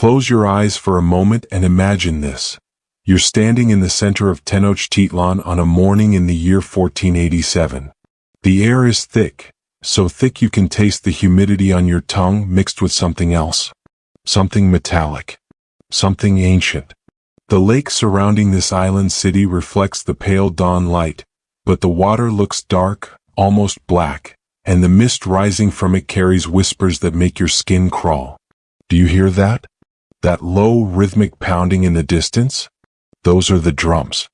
Close your eyes for a moment and imagine this. You're standing in the center of Tenochtitlan on a morning in the year 1487. The air is thick, so thick you can taste the humidity on your tongue mixed with something else. Something metallic. Something ancient. The lake surrounding this island city reflects the pale dawn light, but the water looks dark, almost black, and the mist rising from it carries whispers that make your skin crawl. Do you hear that? That low, rhythmic pounding in the distance? Those are the drums.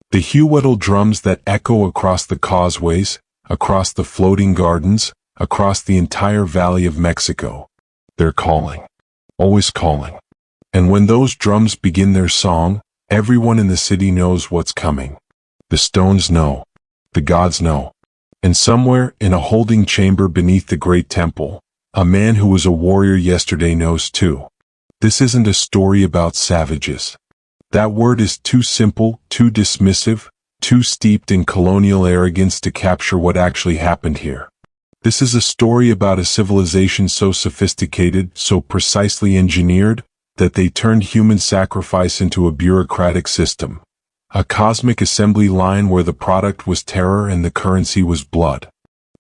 The Huetl drums that echo across the causeways, across the floating gardens, across the entire Valley of Mexico. They're calling. Always calling. And when those drums begin their song, everyone in the city knows what's coming. The stones know. The gods know. And somewhere, in a holding chamber beneath the great temple, a man who was a warrior yesterday knows too. This isn't a story about savages. That word is too simple, too dismissive, too steeped in colonial arrogance to capture what actually happened here. This is a story about a civilization so sophisticated, so precisely engineered, that they turned human sacrifice into a bureaucratic system. A cosmic assembly line where the product was terror and the currency was blood.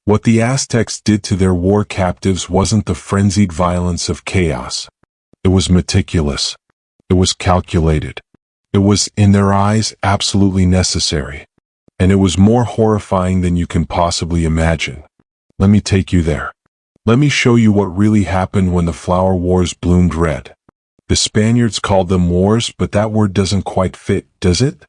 What the Aztecs did to their war captives wasn't the frenzied violence of chaos. It was meticulous. It was calculated. It was, in their eyes, absolutely necessary. And it was more horrifying than you can possibly imagine. Let me take you there. Let me show you what really happened when the flower wars bloomed red. The Spaniards called them wars, but that word doesn't quite fit, does it?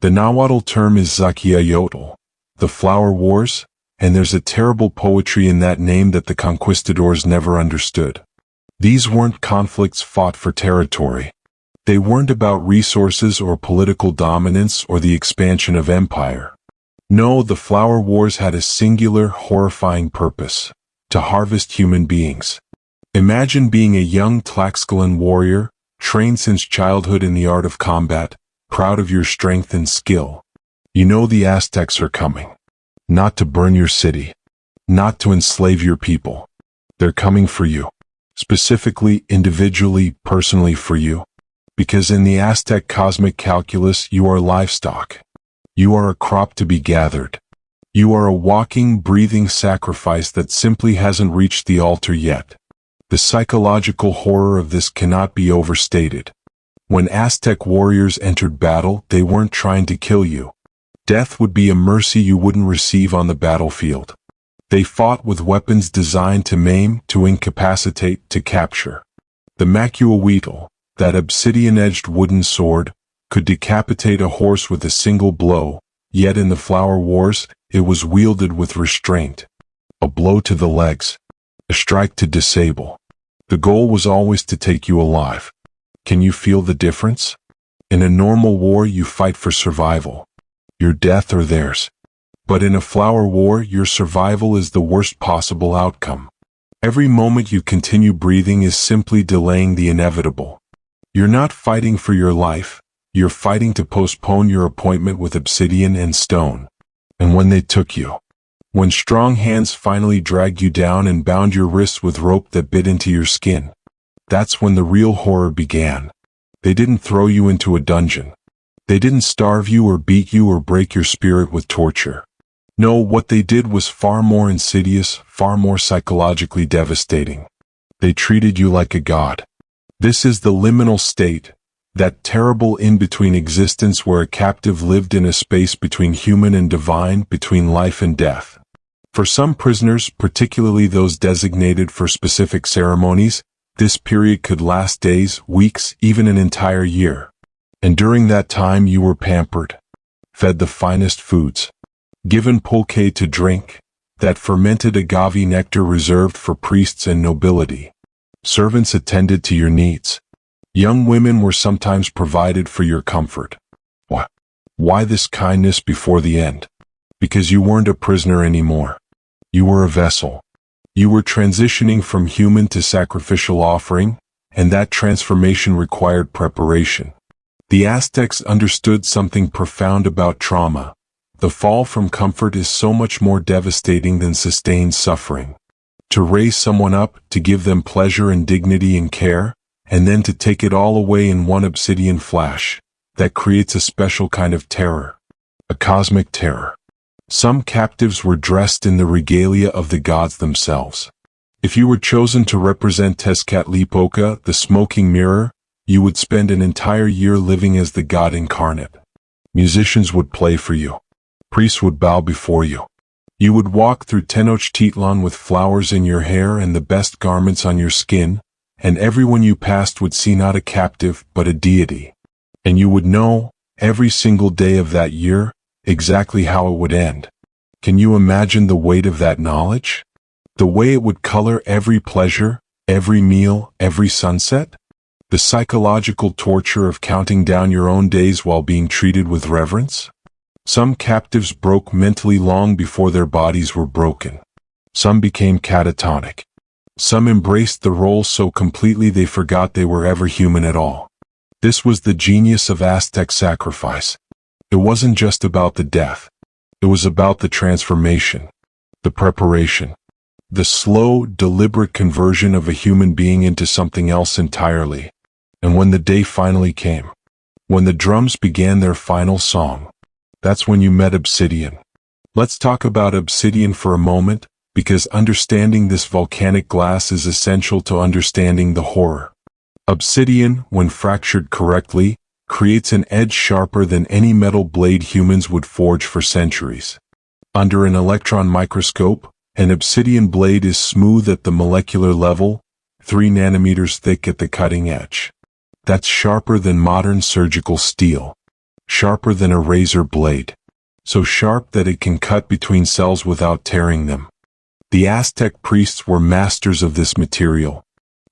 The Nahuatl term is Zaquiayotl, the flower wars, and there's a terrible poetry in that name that the conquistadors never understood. These weren't conflicts fought for territory. They weren't about resources or political dominance or the expansion of empire. No, the flower wars had a singular, horrifying purpose: to harvest human beings. Imagine being a young Tlaxcalan warrior, trained since childhood in the art of combat, proud of your strength and skill. You know the Aztecs are coming. Not to burn your city. Not to enslave your people. They're coming for you. Specifically, individually, personally for you. Because in the Aztec cosmic calculus, you are livestock. You are a crop to be gathered. You are a walking, breathing sacrifice that simply hasn't reached the altar yet. The psychological horror of this cannot be overstated. When Aztec warriors entered battle, they weren't trying to kill you. Death would be a mercy you wouldn't receive on the battlefield. They fought with weapons designed to maim, to incapacitate, to capture. The Macuahuitl, that obsidian-edged wooden sword, could decapitate a horse with a single blow, yet in the flower wars, it was wielded with restraint. A blow to the legs. A strike to disable. The goal was always to take you alive. Can you feel the difference? In a normal war, you fight for survival. Your death or theirs. But in a flower war, your survival is the worst possible outcome. Every moment you continue breathing is simply delaying the inevitable. You're not fighting for your life, you're fighting to postpone your appointment with obsidian and stone. And when they took you, when strong hands finally dragged you down and bound your wrists with rope that bit into your skin, that's when the real horror began. They didn't throw you into a dungeon. They didn't starve you or beat you or break your spirit with torture. No, what they did was far more insidious, far more psychologically devastating. They treated you like a god. This is the liminal state, that terrible in-between existence where a captive lived in a space between human and divine, between life and death. For some prisoners, particularly those designated for specific ceremonies, this period could last days, weeks, even an entire year. And during that time you were pampered, fed the finest foods, given pulque to drink, that fermented agave nectar reserved for priests and nobility. Servants attended to your needs. Young women were sometimes provided for your comfort. Why this kindness before the end? Because you weren't a prisoner anymore. You were a vessel. You were transitioning from human to sacrificial offering, and that transformation required preparation. The Aztecs understood something profound about trauma. The fall from comfort is so much more devastating than sustained suffering. To raise someone up, to give them pleasure and dignity and care, and then to take it all away in one obsidian flash, that creates a special kind of terror. A cosmic terror. Some captives were dressed in the regalia of the gods themselves. If you were chosen to represent Tezcatlipoca, the smoking mirror, you would spend an entire year living as the god incarnate. Musicians would play for you. Priests would bow before you. You would walk through Tenochtitlan with flowers in your hair and the best garments on your skin, and everyone you passed would see not a captive but a deity. And you would know, every single day of that year, exactly how it would end. Can you imagine the weight of that knowledge? The way it would color every pleasure, every meal, every sunset? The psychological torture of counting down your own days while being treated with reverence? Some captives broke mentally long before their bodies were broken. Some became catatonic. Some embraced the role so completely they forgot they were ever human at all. This was the genius of Aztec sacrifice. It wasn't just about the death. It was about the transformation, the preparation, the slow, deliberate conversion of a human being into something else entirely. And when the day finally came, when the drums began their final song, that's when you met Obsidian. Let's talk about Obsidian for a moment, because understanding this volcanic glass is essential to understanding the horror. Obsidian, when fractured correctly, creates an edge sharper than any metal blade humans would forge for centuries. Under an electron microscope, an obsidian blade is smooth at the molecular level, 3 nanometers thick at the cutting edge. That's sharper than modern surgical steel. Sharper than a razor blade. So sharp that it can cut between cells without tearing them. The Aztec priests were masters of this material.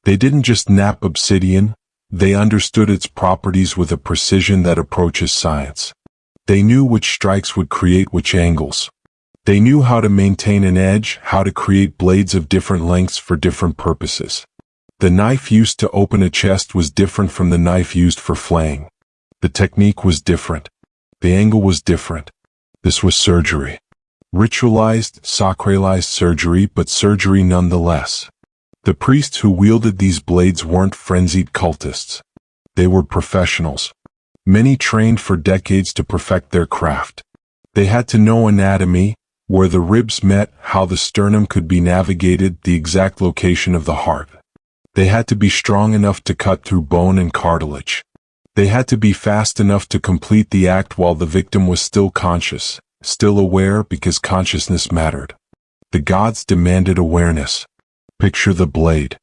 They didn't just nap obsidian, they understood its properties with a precision that approaches science. They knew which strikes would create which angles. They knew how to maintain an edge, how to create blades of different lengths for different purposes. The knife used to open a chest was different from the knife used for flaying. The technique was different. The angle was different. This was surgery. Ritualized, sacralized surgery, but surgery nonetheless. The priests who wielded these blades weren't frenzied cultists. They were professionals. Many trained for decades to perfect their craft. They had to know anatomy, where the ribs met, how the sternum could be navigated, the exact location of the heart. They had to be strong enough to cut through bone and cartilage. They had to be fast enough to complete the act while the victim was still conscious, still aware, because consciousness mattered. The gods demanded awareness. Picture the blade.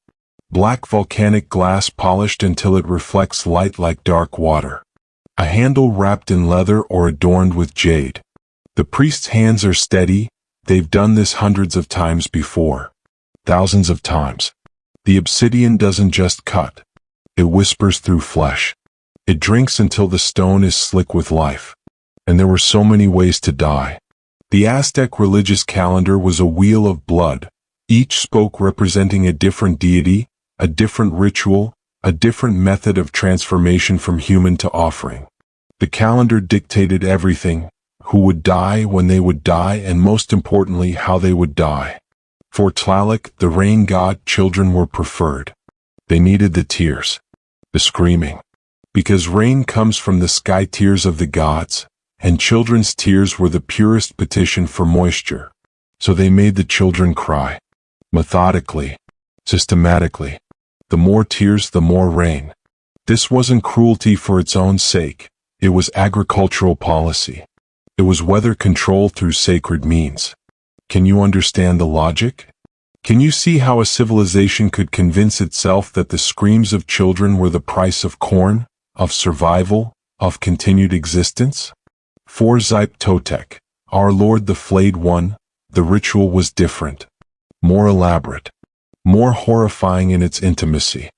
Black volcanic glass polished until it reflects light like dark water. A handle wrapped in leather or adorned with jade. The priest's hands are steady. They've done this hundreds of times before. Thousands of times. The obsidian doesn't just cut. It whispers through flesh. It drinks until the stone is slick with life. And there were so many ways to die. The Aztec religious calendar was a wheel of blood. Each spoke representing a different deity, a different ritual, a different method of transformation from human to offering. The calendar dictated everything: who would die, when they would die, and most importantly, how they would die. For Tlaloc, the rain god, children were preferred. They needed the tears, the screaming. Because rain comes from the sky tears of the gods, and children's tears were the purest petition for moisture. So they made the children cry. Methodically. Systematically. The more tears, the more rain. This wasn't cruelty for its own sake. It was agricultural policy. It was weather control through sacred means. Can you understand the logic? Can you see how a civilization could convince itself that the screams of children were the price of corn, of survival, of continued existence? For Zyp-Totec, our Lord the Flayed One, the ritual was different. More elaborate. More horrifying in its intimacy.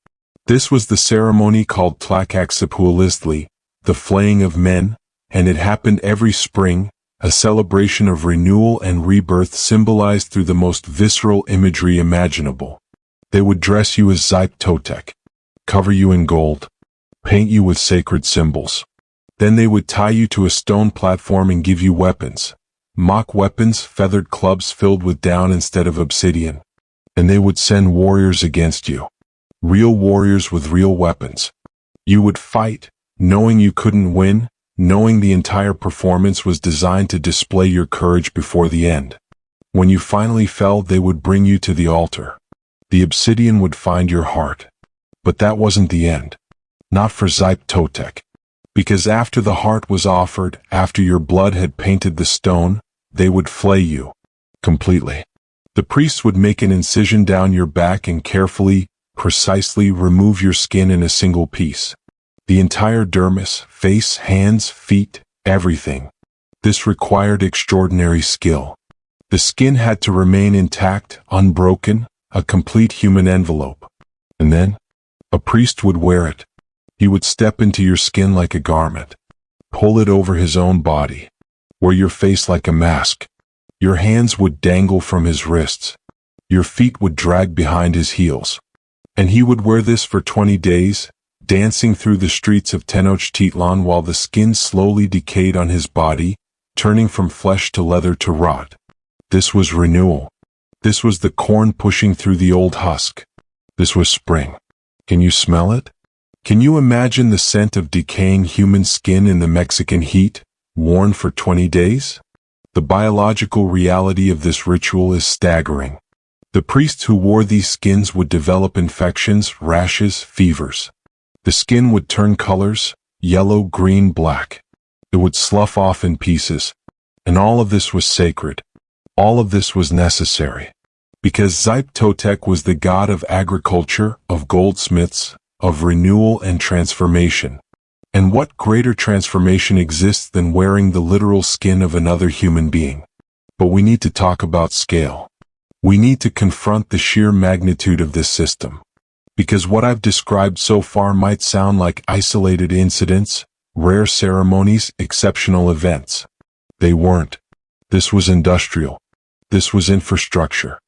This was the ceremony called Tlacaxipulistli, the Flaying of Men, and it happened every spring, a celebration of renewal and rebirth symbolized through the most visceral imagery imaginable. They would dress you as Zyp-Totec, cover you in gold, paint you with sacred symbols. Then they would tie you to a stone platform and give you weapons. Mock weapons, feathered clubs filled with down instead of obsidian. And they would send warriors against you. Real warriors with real weapons. You would fight, knowing you couldn't win, knowing the entire performance was designed to display your courage before the end. When you finally fell, they would bring you to the altar. The obsidian would find your heart. But that wasn't the end. Not for Tenochtitlan. Because after the heart was offered, after your blood had painted the stone, they would flay you. Completely. The priests would make an incision down your back and carefully, precisely remove your skin in a single piece. The entire dermis, face, hands, feet, everything. This required extraordinary skill. The skin had to remain intact, unbroken, a complete human envelope. And then, a priest would wear it. He would step into your skin like a garment, pull it over his own body, wear your face like a mask. Your hands would dangle from his wrists. Your feet would drag behind his heels. And he would wear this for 20 days, dancing through the streets of Tenochtitlan while the skin slowly decayed on his body, turning from flesh to leather to rot. This was renewal. This was the corn pushing through the old husk. This was spring. Can you smell it? Can you imagine the scent of decaying human skin in the Mexican heat, worn for 20 days? The biological reality of this ritual is staggering. The priests who wore these skins would develop infections, rashes, fevers. The skin would turn colors, yellow, green, black. It would slough off in pieces. And all of this was sacred. All of this was necessary. Because Tenochtitlan was the god of agriculture, of goldsmiths, of renewal and transformation. And what greater transformation exists than wearing the literal skin of another human being? But we need to talk about scale. We need to confront the sheer magnitude of this system. Because what I've described so far might sound like isolated incidents, rare ceremonies, exceptional events. They weren't. This was industrial. This was infrastructure.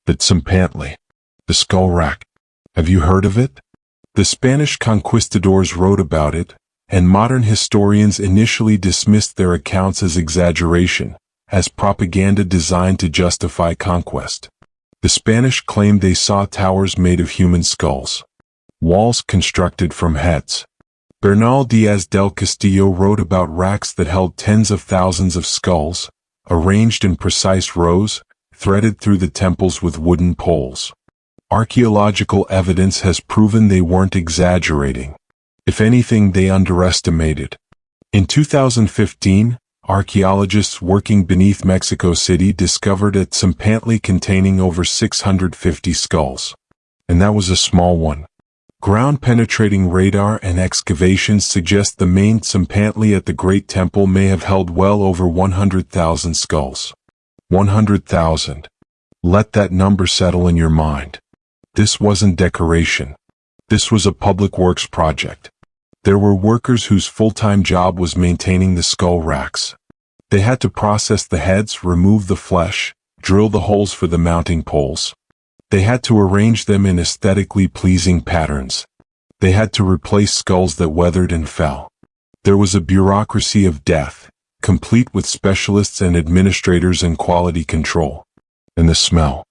The Tzompantli. The skull rack. Have you heard of it? The Spanish conquistadors wrote about it, and modern historians initially dismissed their accounts as exaggeration, as propaganda designed to justify conquest. The Spanish claimed they saw towers made of human skulls, walls constructed from heads. Bernal Diaz del Castillo wrote about racks that held tens of thousands of skulls, arranged in precise rows, threaded through the temples with wooden poles. Archaeological evidence has proven they weren't exaggerating. If anything, they underestimated. In 2015, archaeologists working beneath Mexico City discovered a Tzompantli containing over 650 skulls. And that was a small one. Ground-penetrating radar and excavations suggest the main Tzompantli at the Great Temple may have held well over 100,000 skulls. 100,000. Let that number settle in your mind. This wasn't decoration. This was a public works project. There were workers whose full-time job was maintaining the skull racks. They had to process the heads, remove the flesh, drill the holes for the mounting poles. They had to arrange them in aesthetically pleasing patterns. They had to replace skulls that weathered and fell. There was a bureaucracy of death, complete with specialists and administrators and quality control. And the smell.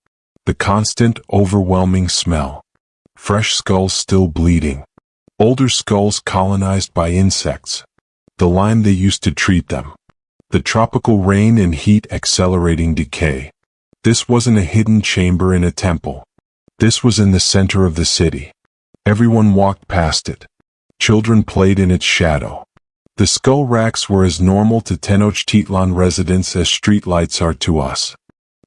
The constant, overwhelming smell. Fresh skulls still bleeding. Older skulls colonized by insects. The lime they used to treat them. The tropical rain and heat accelerating decay. This wasn't a hidden chamber in a temple. This was in the center of the city. Everyone walked past it. Children played in its shadow. The skull racks were as normal to Tenochtitlan residents as streetlights are to us.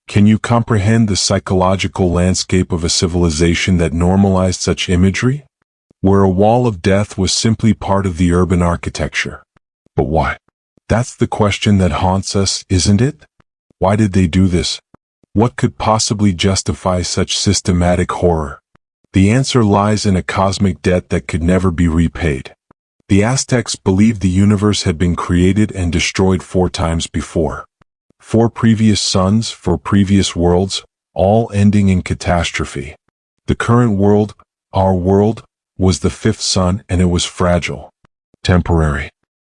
Can you comprehend the psychological landscape of a civilization that normalized such imagery? Where a wall of death was simply part of the urban architecture. But why? That's the question that haunts us, isn't it? Why did they do this? What could possibly justify such systematic horror? The answer lies in a cosmic debt that could never be repaid. The Aztecs believed the universe had been created and destroyed 4 times before. 4 previous suns, 4 previous worlds, all ending in catastrophe. The current world, our world, was the 5th sun, and it was fragile, temporary,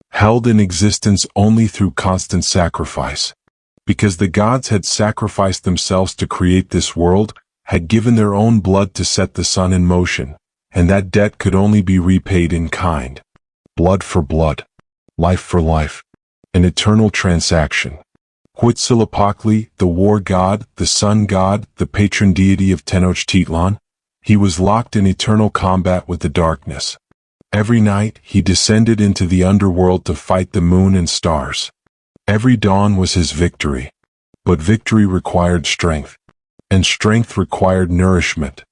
held in existence only through constant sacrifice. Because the gods had sacrificed themselves to create this world, had given their own blood to set the sun in motion, and that debt could only be repaid in kind. Blood for blood, life for life, an eternal transaction. Huitzilopochtli, the war god, the sun god, the patron deity of Tenochtitlan, he was locked in eternal combat with the darkness. Every night, he descended into the underworld to fight the moon and stars. Every dawn was his victory. But victory required strength, and strength required nourishment.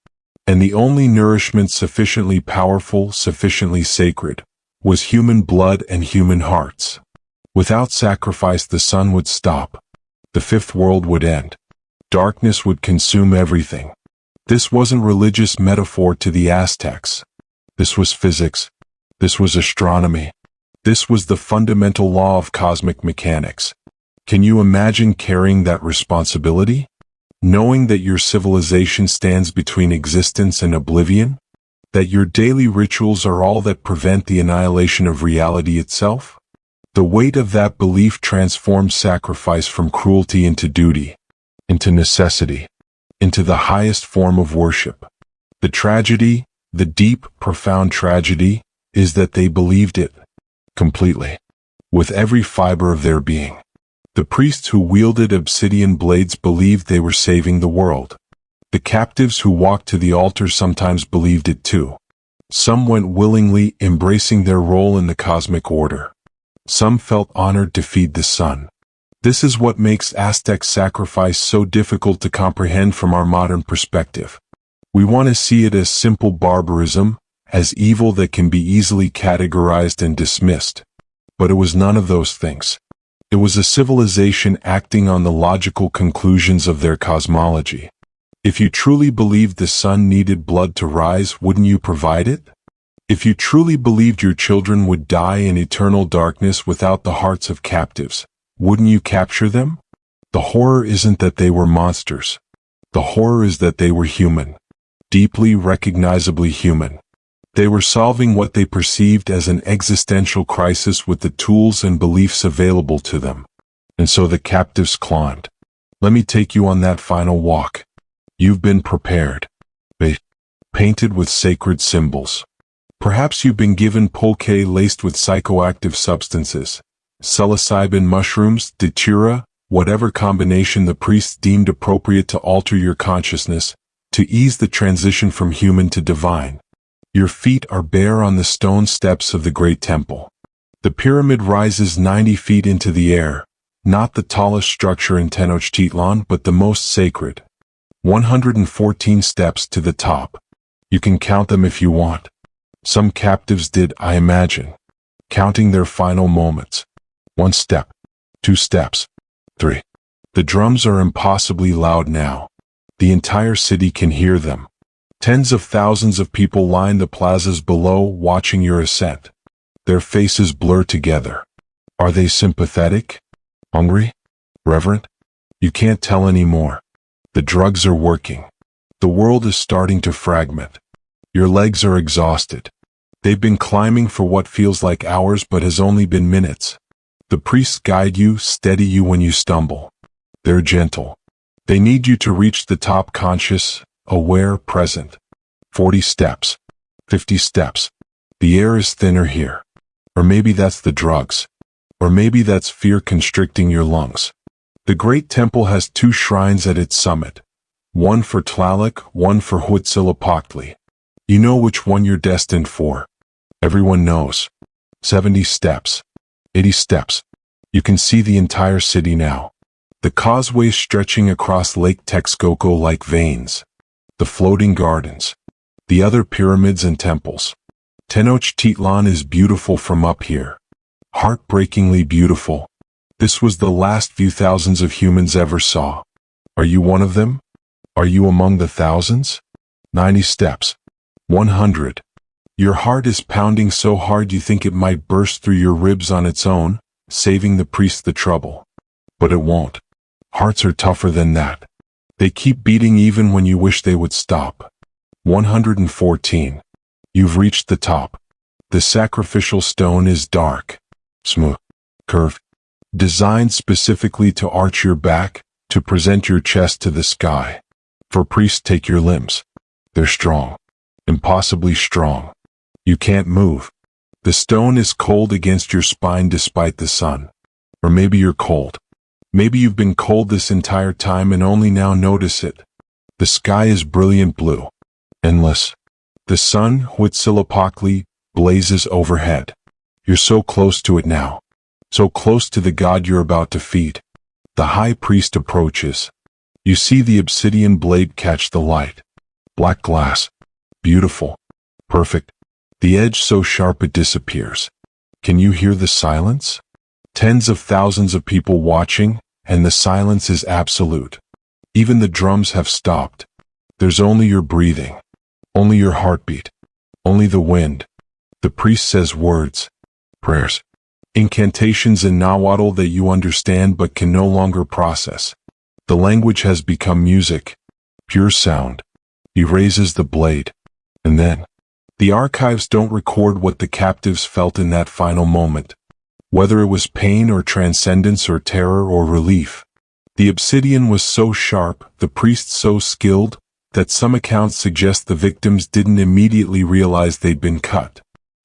And the only nourishment sufficiently powerful, sufficiently sacred, was human blood and human hearts. Without sacrifice, the sun would stop. The fifth world would end. Darkness would consume everything. This wasn't religious metaphor to the Aztecs. This was physics. This was astronomy. This was the fundamental law of cosmic mechanics. Can you imagine carrying that responsibility? Knowing that your civilization stands between existence and oblivion? That your daily rituals are all that prevent the annihilation of reality itself? The weight of that belief transforms sacrifice from cruelty into duty, into necessity, into the highest form of worship. The tragedy, the deep, profound tragedy, is that they believed it completely, with every fiber of their being. The priests who wielded obsidian blades believed they were saving the world. The captives who walked to the altar sometimes believed it too. Some went willingly, embracing their role in the cosmic order. Some felt honored to feed the sun. This is what makes Aztec sacrifice so difficult to comprehend from our modern perspective. We want to see it as simple barbarism, as evil that can be easily categorized and dismissed. But it was none of those things. It was a civilization acting on the logical conclusions of their cosmology. If you truly believed the sun needed blood to rise, wouldn't you provide it? If you truly believed your children would die in eternal darkness without the hearts of captives, wouldn't you capture them? The horror isn't that they were monsters. The horror is that they were human. Deeply, recognizably human. They were solving what they perceived as an existential crisis with the tools and beliefs available to them. And so the captives climbed. Let me take you on that final walk. You've been prepared. Painted with sacred symbols. Perhaps you've been given pulque laced with psychoactive substances, psilocybin mushrooms, datura, whatever combination the priests deemed appropriate to alter your consciousness, to ease the transition from human to divine. Your feet are bare on the stone steps of the great temple. The pyramid rises 90 feet into the air, not the tallest structure in Tenochtitlan, but the most sacred. 114 steps to the top. You can count them if you want. Some captives did, I imagine, counting their final moments. 1 step, 2 steps, 3. The drums are impossibly loud now. The entire city can hear them. Tens of thousands of people line the plazas below, watching your ascent. Their faces blur together. Are they sympathetic? Hungry? Reverent? You can't tell anymore. The drugs are working. The world is starting to fragment. Your legs are exhausted. They've been climbing for what feels like hours but has only been minutes. The priests guide you, steady you when you stumble. They're gentle. They need you to reach the top conscious, aware, present. 40 steps. 50 steps. The air is thinner here. Or maybe that's the drugs. Or maybe that's fear constricting your lungs. The great temple has 2 shrines at its summit. One for Tlaloc, one for Huitzilopochtli. You know which one you're destined for. Everyone knows. 70 steps. 80 steps. You can see the entire city now. The causeway stretching across Lake Texcoco like veins. The floating gardens. The other pyramids and temples. Tenochtitlan is beautiful from up here. Heartbreakingly beautiful. This was the last few thousands of humans ever saw. Are you one of them? Are you among the thousands? 90 steps. 100. Your heart is pounding so hard you think it might burst through your ribs on its own, saving the priest the trouble. But it won't. Hearts are tougher than that. They keep beating even when you wish they would stop. 114. You've reached the top. The sacrificial stone is dark, smooth, curved, designed specifically to arch your back, to present your chest to the sky. For priests, take your limbs. They're strong. impossibly strong. You can't move. The stone is cold against your spine despite the sun. Or maybe you're cold. Maybe you've been cold this entire time and only now notice it. The sky is brilliant blue. Endless. The sun, Huitzilopochtli, blazes overhead. You're so close to it now. So close to the god you're about to feed. The high priest approaches. You see the obsidian blade catch the light. Black glass. Beautiful. Perfect. The edge so sharp it disappears. Can you hear the silence? Tens of thousands of people watching, and the silence is absolute. Even the drums have stopped. There's only your breathing. Only your heartbeat. Only the wind. The priest says words. Prayers. Incantations in Nahuatl that you understand but can no longer process. The language has become music. Pure sound. He raises the blade. And then, the archives don't record what the captives felt in that final moment. Whether it was pain or transcendence or terror or relief. The obsidian was so sharp, the priest so skilled, that some accounts suggest the victims didn't immediately realize they'd been cut.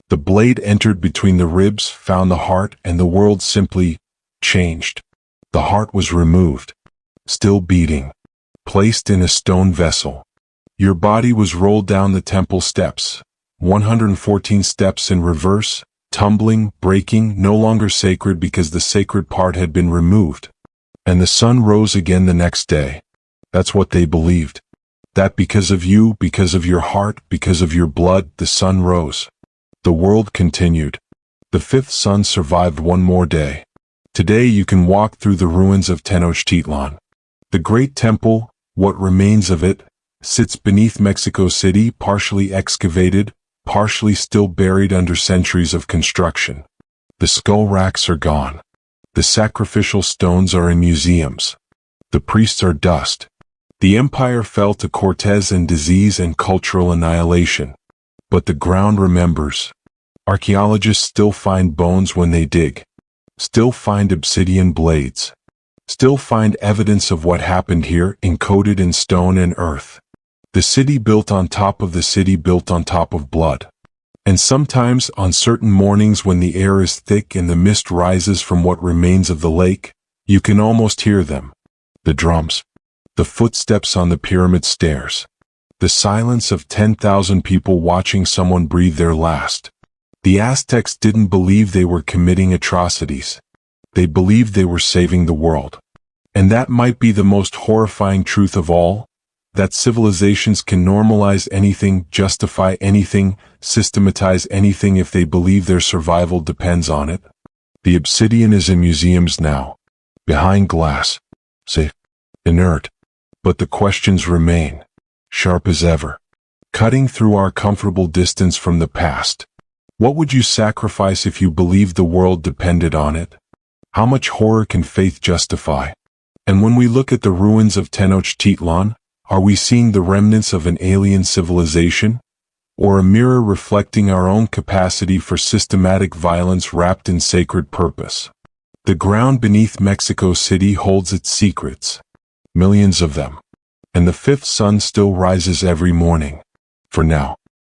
The blade entered between the ribs, found the heart, and the world simply changed. The heart was removed, still beating, placed in a stone vessel. Your body was rolled down the temple steps, 114 steps in reverse, tumbling, breaking, no longer sacred because the sacred part had been removed. And the sun rose again the next day. That's what they believed. That because of you, because of your heart, because of your blood, the sun rose. The world continued. The fifth sun survived one more day. Today you can walk through the ruins of Tenochtitlan. The great temple, what remains of it, sits beneath Mexico City, partially excavated, partially still buried under centuries of construction. The skull racks are gone. The sacrificial stones are in museums. The priests are dust. The empire fell to Cortez and disease and cultural annihilation. But the ground remembers. Archaeologists still find bones when they dig. Still find obsidian blades. Still find evidence of what happened here encoded in stone and earth. The city built on top of the city built on top of blood. And sometimes, on certain mornings when the air is thick and the mist rises from what remains of the lake, you can almost hear them. The drums. The footsteps on the pyramid stairs. The silence of 10,000 people watching someone breathe their last. The Aztecs didn't believe they were committing atrocities. They believed they were saving the world. And that might be the most horrifying truth of all, that civilizations can normalize anything, justify anything, systematize anything if they believe their survival depends on it. The obsidian is in museums now, behind glass, safe, inert. But the questions remain, sharp as ever, cutting through our comfortable distance from the past. What would you sacrifice if you believed the world depended on it? How much horror can faith justify? And when we look at the ruins of Tenochtitlan, are we seeing the remnants of an alien civilization? Or a mirror reflecting our own capacity for systematic violence wrapped in sacred purpose? The ground beneath Mexico City holds its secrets. Millions of them. And the fifth sun still rises every morning. For now.